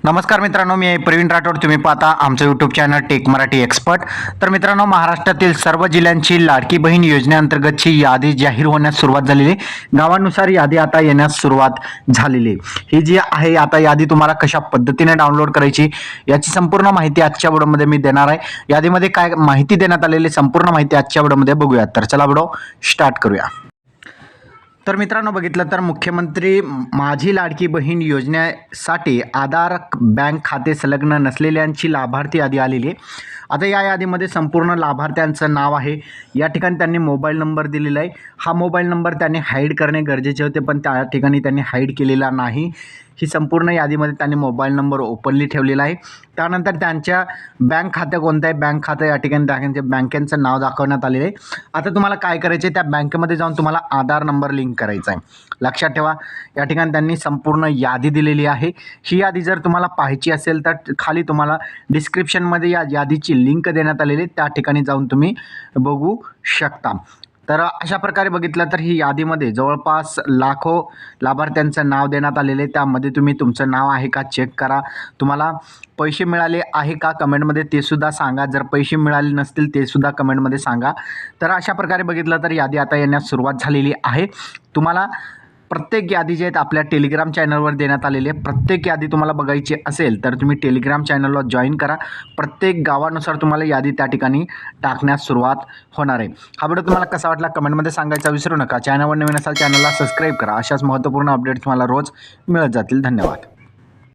नमस्कार मित्रांनो, मी आहे प्रवीण राठोड. तुम्ही पाहता आमचं YouTube channel tech Marathi expert. तर मित्रांनो, महाराष्ट्रातील सर्व जिल्ह्यांची लाडकी बहीण योजनेअंतर्गतची यादी जाहीर होण्यास सुरुवात झालेली आहे. गावानुसार यादी आता येण्यास सुरुवात झालेली आहे. ही जी आहे आता यादी तुम्हाला कशा पद्धतीने डाउनलोड करायची याची संपूर्ण माहिती आजच्या व्हिडिओमध्ये मी देणार आहे. यादीमध्ये काय माहिती देण्यात आलेली संपूर्ण माहिती आजच्या व्हिडिओमध्ये बघूया. तर चला व्हिडिओ स्टार्ट करूया. तर मित्रांनो, बघितलं तर मुख्यमंत्री माझी लाडकी बहीण योजनेसाठी आधार बँक खाते संलग्न नसलेल्यांची लाभार्थी यादी आलेली आहे. आता या यादीमध्ये संपूर्ण लाभार्थ्यांचं नाव आहे. या ठिकाणी त्यांनी मोबाईल नंबर दिलेला आहे. हा मोबाईल नंबर त्यांनी हाईड करणे गरजेचे होते, पण त्या ठिकाणी त्यांनी हाईड केलेला नाही. ही संपूर्ण यादीमध्ये त्यांनी मोबाईल नंबर ओपनली ठेवलेला आहे. त्यानंतर त्यांच्या बँक खातं कोणतं आहे, बँक खातं या ठिकाणी त्यांच्या बँकेचं नाव दाखवण्यात आलेलं आहे. आता तुम्हाला काय करायचं आहे, त्या बँकेमध्ये जाऊन तुम्हाला आधार नंबर लिंक करायचा आहे. लक्षात ठेवा, या ठिकाणी त्यांनी संपूर्ण यादी दिलेली आहे. ही यादी जर तुम्हाला पाहायची असेल तर खाली तुम्हाला डिस्क्रिप्शनमध्ये या यादीची लिंक देण्यात आलेली आहे, त्या ठिकाणी जाऊन तुम्ही बघू शकता. तर अशा प्रकारे बघितलं तर ही यादीमध्ये जवळपास लाखो लाभार्थ्यांचं नाव देण्यात आलेले आहे. त्यामध्ये तुम्ही तुमचं नाव आहे का चेक करा. तुम्हाला पैसे मिळाले आहे का कमेंटमध्ये ते सुद्धा सांगा. जर पैसे मिळाले नसतील ते सुद्धा कमेंटमध्ये सांगा. तर अशा प्रकारे बघितलं तर यादी आता येण्यास सुरुवात झालेली आहे. तुम्हाला प्रत्येक यादी जी आहेत आपल्या टेलिग्राम चॅनलवर देण्यात आलेली आहे. प्रत्येक यादी तुम्हाला बघायची असेल तर तुम्ही टेलिग्राम चॅनलला जॉईन करा. प्रत्येक गावानुसार तुम्हाला यादी त्या ठिकाणी टाकण्यास सुरुवात होणार आहे. हा व्हिडिओ तुम्हाला कसा वाटला कमेंटमध्ये सांगायचा विसरू नका. चॅनलवर नवीन असाल चॅनलला सबस्क्राईब करा. अशाच महत्त्वपूर्ण अपडेट्स तुम्हाला रोज मिळत जातील. धन्यवाद.